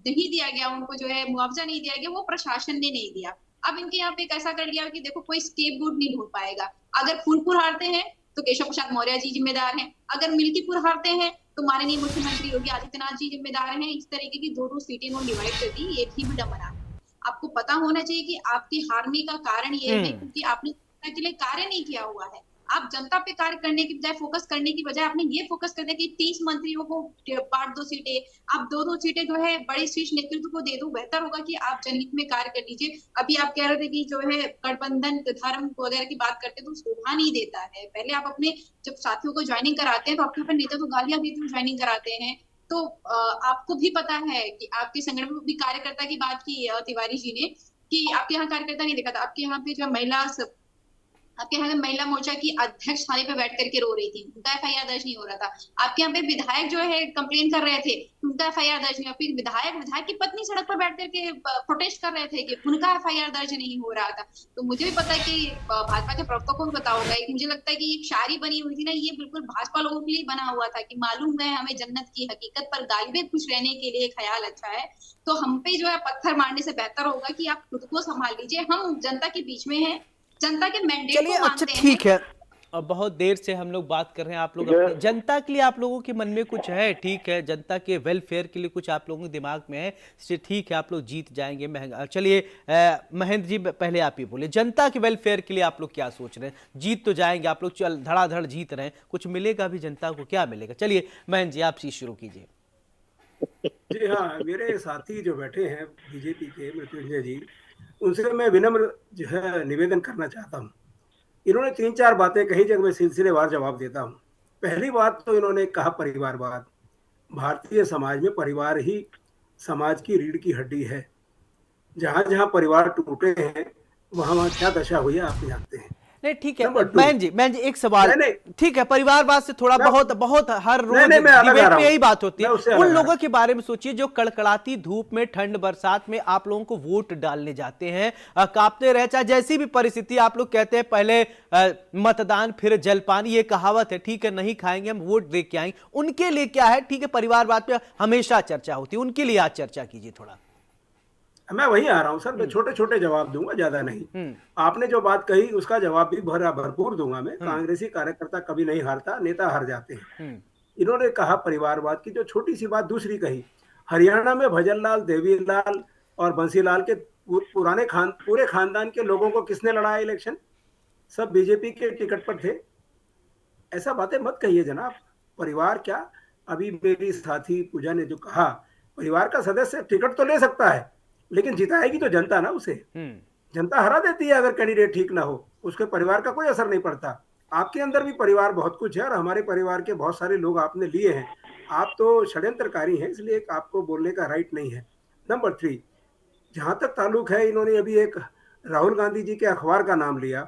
S2: नहीं दिया गया, उनको जो है मुआवजा नहीं दिया गया, वो प्रशासन ने नहीं दिया। अब इनके यहाँ पे ऐसा कर लिया कि देखो कोई स्केपगोट नहीं ढूंढ पाएगा। अगर फूलपुर हारते हैं तो केशव प्रसाद मौर्य जी जिम्मेदार हैं, अगर मिल्कीपुर हारते हैं तो माननीय मुख्यमंत्री योगी आदित्यनाथ जी जिम्मेदार हैं। इस तरीके की 2-2 सीटें उन्होंने डिवाइड कर दी, ये भी विडंबना है। आपको पता होना चाहिए कि आपकी हारने का कारण ये है क्योंकि आपने जनता के लिए कार्य नहीं किया हुआ है। आप जनता पे कार्य करने की बजाय, फोकस करने की बजाय आपने ये फोकस कर दिया कि 30 मंत्रियों को बांट दो सीटें, आप 2-2 सीटें जो है बड़े शीर्ष नेतृत्व को दे दो। बेहतर होगा कि आप जनहित में कार्य कर लीजिए। अभी आप कह रहे थे कि जो है गठबंधन धर्म वगैरह की बात करते तो शोभा नहीं देता है। पहले आप अपने जब साथियों को ज्वाइनिंग कराते हैं तो अपने नेता तो गालियां देते हुए ज्वाइनिंग कराते हैं, तो आपको भी पता है कि आपके संगठन में भी कार्यकर्ता की बात की तिवारी जी ने कि आपके यहाँ कार्यकर्ता नहीं देखा था, आपके यहाँ पे जो आपके यहाँ पे महिला मोर्चा की अध्यक्ष थाने पे बैठ करके रो रही थी, उनका एफआईआर दर्ज नहीं हो रहा था। आपके यहाँ पे विधायक जो है कंप्लेन कर रहे थे, उनका एफआईआर दर्ज नहीं। फिर विधायक की पत्नी सड़क पर बैठ करके प्रोटेस्ट कर रहे थे कि उनका एफआईआर दर्ज नहीं हो रहा था। तो मुझे भी पता है कि भाजपा के प्रवक्ता को भी पता होगा। मुझे लगता है कि एक शायरी बनी हुई थी ना, ये बिल्कुल भाजपा लोगों के लिए बना हुआ था कि मालूम है हमें जन्नत की हकीकत, पर गालिबे खुश रहने के लिए ख्याल अच्छा है। तो हम पे जो है पत्थर मारने से बेहतर होगा कि आप खुद को संभाल लीजिए। हम जनता के बीच में हैं, जनता के मैंडेट
S1: चलिए
S2: को
S1: अच्छा
S2: मानते
S1: ठीक है। और बहुत देर से हम लोग बात कर रहे हैं, आप लोग अपनी जनता के लिए आप लोगों के मन में कुछ है, ठीक है, जनता के वेलफेयर के लिए कुछ आप लोगों के दिमाग में है, इसलिए ठीक है, आप लोग जीत जाएंगे। महंगा चलिए महेंद्र जी पहले आप ही बोले, जनता के वेलफेयर के लिए आप लोग क्या सोच रहे हैं? जीत तो जाएंगे आप लोग, चल धड़ाधड़ जीत रहे हैं, कुछ मिलेगा भी जनता को, क्या मिलेगा? चलिए महेंद्र जी आप चीज शुरू कीजिए।
S3: जी हाँ, मेरे साथी जो बैठे हैं बीजेपी के मृत्युंजय जी, उनसे मैं विनम्र जो है निवेदन करना चाहता हूँ। इन्होंने 3-4 बातें कही जब मैं सिलसिलेवार जवाब देता हूँ। पहली बात तो इन्होंने कहा परिवारवाद। भारतीय समाज में परिवार ही समाज की रीढ़ की हड्डी है। जहां जहां परिवार टूटे हैं वहां वहां क्या दशा हुई है आप जानते हैं।
S1: नहीं ठीक है
S3: नंबर 2,
S1: बहन जी एक सवाल,
S3: नहीं,
S1: ठीक है, परिवारवाद से थोड़ा बहुत हर रोज
S3: मैं अलग आ
S1: डिबेट
S3: रहा
S1: में
S3: हूं,
S1: यही बात होती है।
S3: मैं उससे
S1: उन
S3: अलग आ
S1: लोगों के बारे में सोचिए जो कड़कड़ाती धूप में, ठंड बरसात में आप लोगों को वोट डालने जाते हैं, कांपते रहे, चाहे जैसी भी परिस्थिति। आप लोग कहते हैं पहले मतदान फिर जलपान, ये कहावत है, ठीक है, नहीं खाएंगे हम, वोट दे के आएंगे। उनके लिए क्या है? ठीक है, परिवारवाद पे हमेशा चर्चा होती है, उनके लिए आज चर्चा कीजिए थोड़ा।
S3: मैं वहीं आ रहा हूं सर, मैं छोटे छोटे जवाब दूंगा, ज्यादा नहीं। आपने जो बात कही उसका जवाब भी भरपूर दूंगा मैं। कांग्रेसी कार्यकर्ता कभी नहीं हारता, नेता हार जाते हैं। इन्होंने कहा परिवारवाद की, जो छोटी सी बात दूसरी कही, हरियाणा में भजनलाल, देवीलाल और बंसीलाल के पूरे खानदान के लोगों को किसने लड़ाया इलेक्शन? सब बीजेपी के टिकट पर थे। ऐसा बातें मत कहिए जनाब। परिवार क्या, अभी मेरी साथी पूजा ने जो कहा, परिवार का सदस्य टिकट तो ले सकता है लेकिन जिताएगी तो जनता ना उसे। जनता हरा देती है अगर कैंडिडेट ठीक ना हो, उसके परिवार का कोई असर नहीं पड़ता। आपके अंदर भी परिवार बहुत कुछ है और हमारे परिवार के बहुत सारे लोग आपने लिए हैं। आप तो षड्यंत्रकारी हैं, इसलिए आपको बोलने का राइट नहीं है। नंबर 3, जहां तक ताल्लुक है, इन्होंने अभी एक राहुल गांधी जी के अखबार का नाम लिया।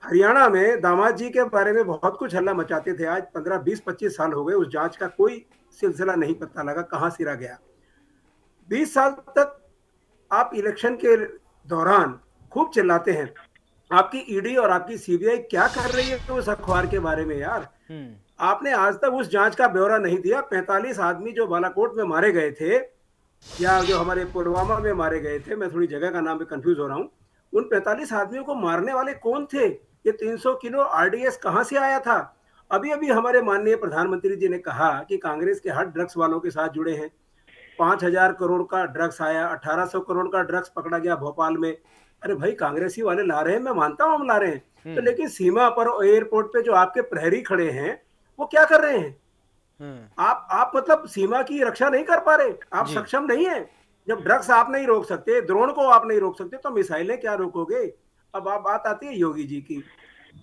S3: हरियाणा में दामाद जी के बारे में बहुत कुछ हल्ला मचाते थे। आज 15, 20, 25 साल हो गए, उस जांच का कोई सिलसिला नहीं पता लगा, कहां सिरा गया। 20 साल तक आप इलेक्शन के दौरान खूब चिल्लाते हैं। आपकी ईडी और आपकी सीबीआई क्या कर रही है उस अखबार के बारे में यार? आपने आज तक उस जांच का ब्यौरा नहीं दिया। 45 आदमी जो बालाकोट में मारे गए थे या जो हमारे पुलवामा में मारे गए थे, मैं थोड़ी जगह का नाम पे कंफ्यूज हो रहा हूं, उन 45 आदमियों को मारने वाले कौन थे? ये 300 किलो आरडीएस कहां से आया था? अभी अभी हमारे माननीय प्रधानमंत्री जी ने कहा कि कांग्रेस के हर ड्रग्स वालों के साथ जुड़े हैं। 5,000 करोड़ का ड्रग्स आया, 1,800 करोड़ का ड्रग्स पकड़ा गया भोपाल में। अरे भाई, कांग्रेसी वाले ला रहे हैं, मैं मानता हूं हम ला रहे हैं, तो लेकिन सीमा पर एयरपोर्ट पे जो आपके प्रहरी खड़े हैं वो क्या कर रहे हैं? आप मतलब सीमा की रक्षा नहीं कर पा रहे, आप सक्षम नहीं है। जब ड्रग्स आप नहीं रोक सकते, ड्रोन को आप नहीं रोक सकते, तो मिसाइलें क्या रोकोगे? अब आप बात आती है योगी जी की।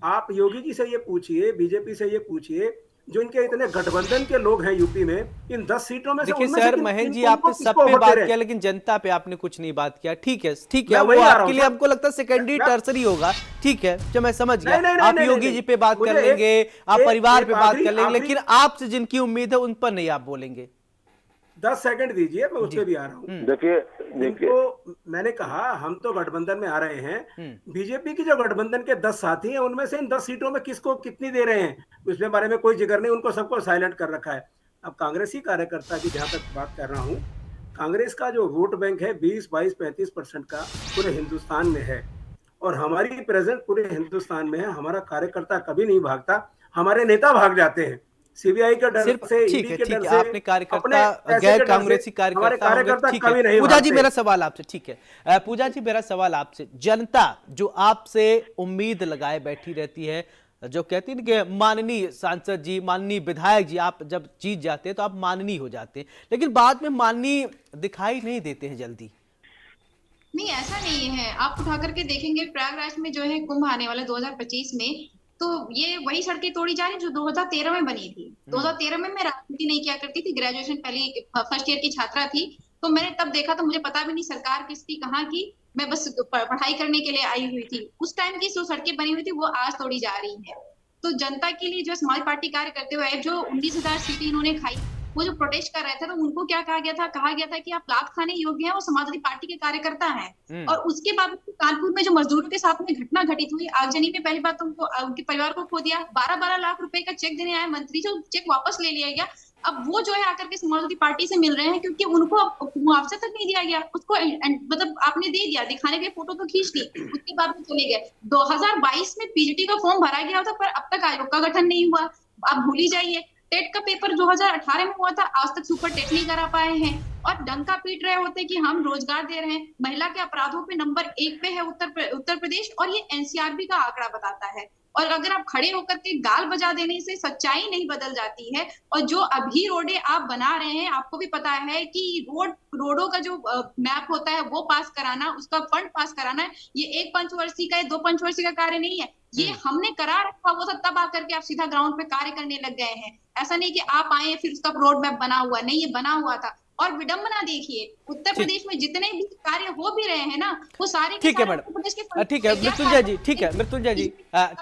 S3: आप योगी जी से ये पूछिए, बीजेपी से ये पूछिए, जो इनके इतने गठबंधन के लोग हैं यूपी में, इन 10 सीटों में से
S1: देखिए सर, महेंद्र जी आपने सब पे बात किया लेकिन जनता पे आपने कुछ नहीं बात किया। ठीक है वो आपके लिए हमको लगता है सेकेंडरी टर्सरी होगा, ठीक है, जो मैं समझ गया। आप योगी जी पे बात कर लेंगे, आप परिवार पे बात कर लेंगे, लेकिन आपसे जिनकी उम्मीद है उन पर नहीं आप बोलेंगे।
S3: 10 सेकंड दीजिए, मैं उस पर भी आ रहा हूँ। देखिए, मैंने कहा हम तो गठबंधन में आ रहे हैं। बीजेपी की जो गठबंधन के 10 साथी हैं, उनमें से इन 10 सीटों में किसको कितनी दे रहे हैं, उसके बारे में कोई जिक्र नहीं, उनको सबको साइलेंट कर रखा है। अब कांग्रेसी कार्यकर्ता की जहां तक बात कर रहा हूँ, कांग्रेस का जो वोट बैंक है 20, 22, 35% का पूरे हिंदुस्तान में है और हमारी प्रेजेंट पूरे हिंदुस्तान में है। हमारा कार्यकर्ता कभी नहीं भागता, हमारे नेता भाग जाते हैं सीबीआई के डर से, ईडी के डर से।
S1: आपने कार्यकर्ता, गैर कांग्रेसी कार्यकर्ता, ठीक है। पूजा जी मेरा सवाल आपसे, ठीक है, पूजा जी मेरा सवाल आपसे, जनता जो आपसे उम्मीद लगाए बैठी रहती है, जो कहती है कि माननीय सांसद जी, माननीय विधायक जी, आप जब जीत जाते हैं तो आप माननीय हो जाते हैं, लेकिन बाद में माननीय दिखाई नहीं देते हैं जल्दी।
S2: नहीं, ऐसा नहीं है। आप उठा करके देखेंगे प्रयागराज में जो है कुंभ आने वाला 2025 में, तो ये वही सड़कें तोड़ी जा रही जो 2013 में बनी थी। 2013 में मैं राजनीति नहीं किया करती थी, ग्रेजुएशन पहले फर्स्ट ईयर की छात्रा थी, तो मैंने तब देखा तो मुझे पता भी नहीं सरकार किसकी कहाँ की, मैं बस पढ़ाई करने के लिए आई हुई थी। उस टाइम की जो सड़कें बनी हुई थी वो आज तोड़ी जा रही है। तो जनता के लिए जो समाज पार्टी कार्य करते हुए जो 19,000 सीटें इन्होंने खाई, वो जो प्रोटेस्ट कर रहे थे तो उनको क्या कहा गया था कि आप लात खाने योग्य हैं, वो समाजवादी पार्टी के कार्यकर्ता हैं। और उसके बाद कानपुर में जो मजदूरों के साथ में घटना घटित हुई, आगजनी में पहली बात तो उनके परिवार को खो दिया, 12-12 लाख रुपए का चेक देने आए मंत्री, जो चेक वापस ले लिया गया। अब वो जो है आकर के समाजवादी पार्टी से मिल रहे हैं क्योंकि उनको मुआवजा तक नहीं दिया गया, उसको मतलब आपने दे दिया, दिखाने के लिए फोटो तो खींच ली, उसके बाद में चले गए। 2022 में पीजीटी का फॉर्म भरा गया था, पर अब तक आयोग का गठन नहीं हुआ। आप भूल ही जाइए, टेट का पेपर 2018 में हुआ था, आज तक सुपर टेट नहीं करा पाए हैं, और डंका पीट रहे होते कि हम रोजगार दे रहे हैं। महिला के अपराधों पे नंबर 1 पे है उत्तर प्रदेश, और ये एनसीआरबी का आंकड़ा बताता है। और अगर आप खड़े होकर के गाल बजा देने से सच्चाई नहीं बदल जाती है। और जो अभी रोडे आप बना रहे हैं, आपको भी पता है कि रोडों का जो मैप होता है वो पास कराना, उसका फंड पास कराना, ये 1 पंचवर्षीय का 2 पंचवर्षीय का कार्य नहीं है, ये हमने करा रखा। वो सब तब आकर के आप सीधा ग्राउंड पे कार्य करने लग गए हैं। ऐसा नहीं कि आप आए फिर उसका रोड मैप बना हुआ, नहीं, ये बना हुआ था। और विडंबना देखिए, उत्तर प्रदेश में जितने भी कार्य हो भी रहे हैं ना, वो सारे
S1: ठीक है मैडम, ठीक है मृत्युंजय जी, ठीक है मृत्युंजय जी,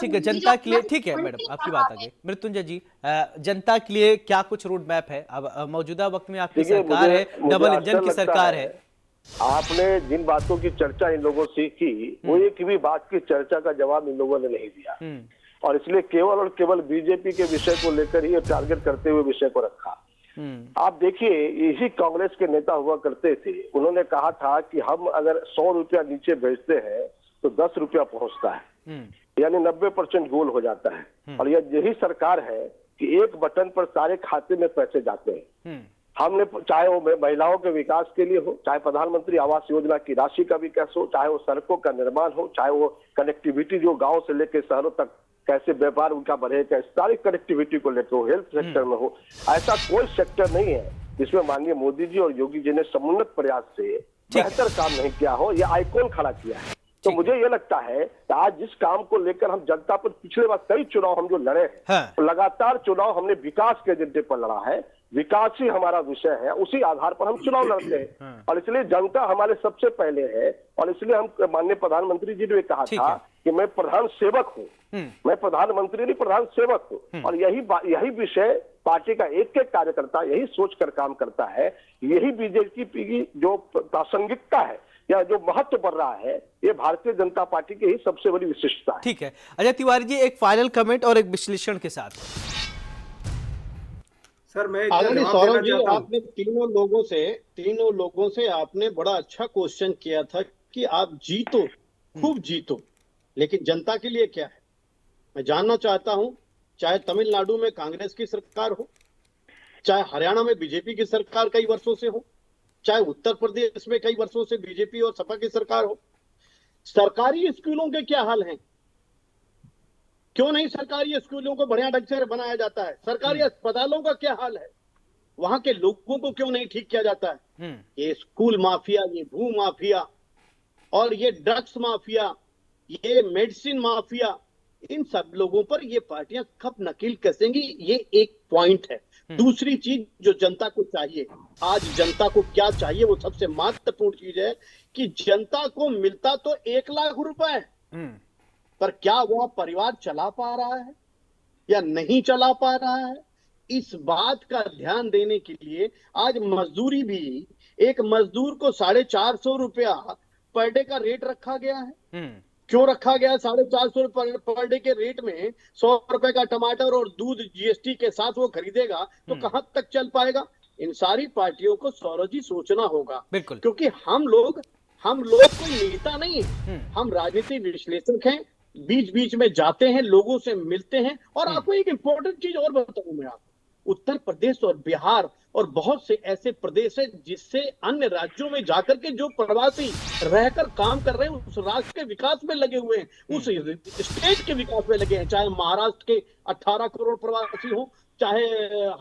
S1: ठीक है जनता के लिए, ठीक है मैडम आपकी बात आगे। मृत्युंजय जी, जनता के लिए क्या कुछ रोड मैप है? अब मौजूदा वक्त में आपकी सरकार है, डबल इंजन की सरकार है।
S4: आपने जिन बातों की चर्चा इन लोगों से की, वो एक भी बात की चर्चा का जवाब इन लोगों ने नहीं दिया, और इसलिए केवल और केवल बीजेपी के विषय को लेकर ही टारगेट करते हुए विषय को रखा। आप देखिए, यही कांग्रेस के नेता हुआ करते थे, उन्होंने कहा था कि हम अगर 100 रुपया नीचे भेजते हैं तो 10 रुपया पहुंचता है, यानी 90% गोल हो जाता है। और यही सरकार है कि एक बटन पर सारे खाते में पैसे जाते हैं। हमने, चाहे वो महिलाओं के विकास के लिए हो, चाहे प्रधानमंत्री आवास योजना की राशि का विकास हो, चाहे वो सड़कों का निर्माण हो, चाहे वो कनेक्टिविटी जो गांव से लेकर शहरों तक कैसे व्यापार उनका बढ़ेगा, सारी कनेक्टिविटी को लेकर हो, हेल्थ सेक्टर में हो, ऐसा कोई सेक्टर नहीं है जिसमें माननीय मोदी जी और योगी जी ने समुन्नत प्रयास से बेहतर काम नहीं किया हो, ये आइकॉन खड़ा किया है। तो मुझे ये लगता है कि आज जिस काम को लेकर हम जनता पर पिछले बार कई चुनाव हम जो लड़े हैं, तो लगातार चुनाव हमने विकास के एजेंडे पर लड़ा है, विकास ही हमारा विषय है, उसी आधार पर हम चुनाव लड़ते हैं, और इसलिए जनता हमारे सबसे पहले है। और इसलिए हम, माननीय प्रधानमंत्री जी ने कहा था कि मैं प्रधान सेवक हूँ, मैं प्रधानमंत्री नहीं प्रधान सेवक हूँ, और यही विषय पार्टी का एक एक कार्यकर्ता यही सोचकर काम करता है। यही बीजेपी की जो प्रासंगिकता है या जो महत्व बढ़ रहा है, ये भारतीय जनता पार्टी की ही सबसे बड़ी विशिष्टता है।
S1: ठीक है अजय तिवारी जी, एक फाइनल कमेंट और एक विश्लेषण के साथ।
S3: सर मैं
S5: सौरभ जी, आपने तीनों लोगों से आपने बड़ा अच्छा क्वेश्चन किया था कि आप जीतो, खूब जीतो, लेकिन जनता के लिए क्या है? मैं जानना चाहता हूं, चाहे तमिलनाडु में कांग्रेस की सरकार हो, चाहे हरियाणा में बीजेपी की सरकार कई वर्षों से हो, चाहे उत्तर प्रदेश में कई वर्षों से बीजेपी और सपा की सरकार हो, सरकारी स्कूलों के क्या हाल हैं? क्यों नहीं सरकारी स्कूलों को बढ़िया ढंग से बनाया जाता है? सरकारी अस्पतालों का क्या हाल है? वहां के लोगों को क्यों नहीं ठीक किया जाता है? ये स्कूल माफिया, ये भू माफिया, और ये ड्रग्स माफिया, ये मेडिसिन माफिया, इन सब लोगों पर ये पार्टियां कब नकेल कसेंगी, ये एक पॉइंट है। दूसरी चीज जो जनता को चाहिए, आज जनता को क्या चाहिए, वो सबसे महत्वपूर्ण चीज है कि जनता को मिलता तो 1 लाख रुपए, पर क्या वह परिवार चला पा रहा है या नहीं चला पा रहा है? इस बात का ध्यान देने के लिए आज मजदूरी भी, एक मजदूर को 450 रुपया पर डे का रेट रखा गया है। क्यों रखा गया? 450 पर डे के रेट में 100 रुपए का टमाटर और दूध जीएसटी के साथ वो खरीदेगा तो कहां तक चल पाएगा? इन सारी पार्टियों को सौरभ जी सोचना होगा, बिल्कुल, क्योंकि हम लोग कोई नेता नहीं है, हम राजनीतिक विश्लेषक हैं, बीच बीच में जाते हैं, लोगों से मिलते हैं। और आपको एक इंपॉर्टेंट चीज और बताऊं मैं, उत्तर प्रदेश और बिहार और बहुत से ऐसे प्रदेश हैं जिससे अन्य राज्यों में जाकर के जो प्रवासी रहकर काम कर रहे हैं उस राज्य के विकास में लगे हुए हैं, उस स्टेट के विकास में लगे हैं। चाहे महाराष्ट्र के 18 करोड़ प्रवासी हो, चाहे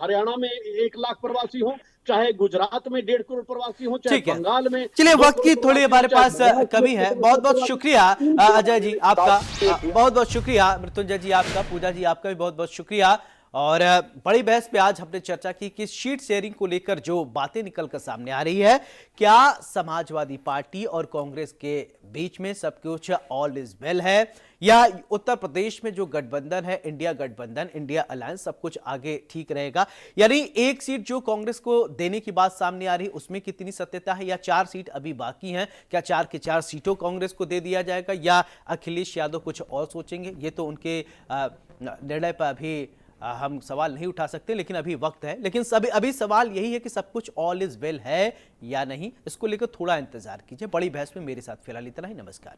S5: हरियाणा में 1 लाख प्रवासी हो, चाहे गुजरात में 1.5 करोड़ प्रवासी हो, चाहे
S1: ठीक है,
S5: बंगाल में।
S1: चलिए वक्त की थोड़ी हमारे पास कमी है। बहुत बहुत शुक्रिया अजय जी आपका, बहुत बहुत शुक्रिया मृत्युंजय जी आपका, पूजा जी आपका भी बहुत बहुत शुक्रिया। और बड़ी बहस पे आज हमने चर्चा की कि सीट शेयरिंग को लेकर जो बातें निकलकर सामने आ रही है, क्या समाजवादी पार्टी और कांग्रेस के बीच में सब कुछ ऑल इज वेल है, या उत्तर प्रदेश में जो गठबंधन है, इंडिया गठबंधन, इंडिया अलायंस, सब कुछ आगे ठीक रहेगा। यानी एक सीट जो कांग्रेस को देने की बात सामने आ रही है उसमें कितनी सत्यता है, या 4 सीट अभी बाकी हैं, क्या 4 की 4 सीटों कांग्रेस को दे दिया जाएगा, या अखिलेश यादव कुछ और सोचेंगे, ये तो उनके निर्णय पर अभी हम सवाल नहीं उठा सकते, लेकिन अभी वक्त है। लेकिन अभी सवाल यही है कि सब कुछ ऑल इज वेल है या नहीं, इसको लेकर थोड़ा इंतजार कीजिए। बड़ी बहस में मेरे साथ फिलहाल इतना ही। नमस्कार।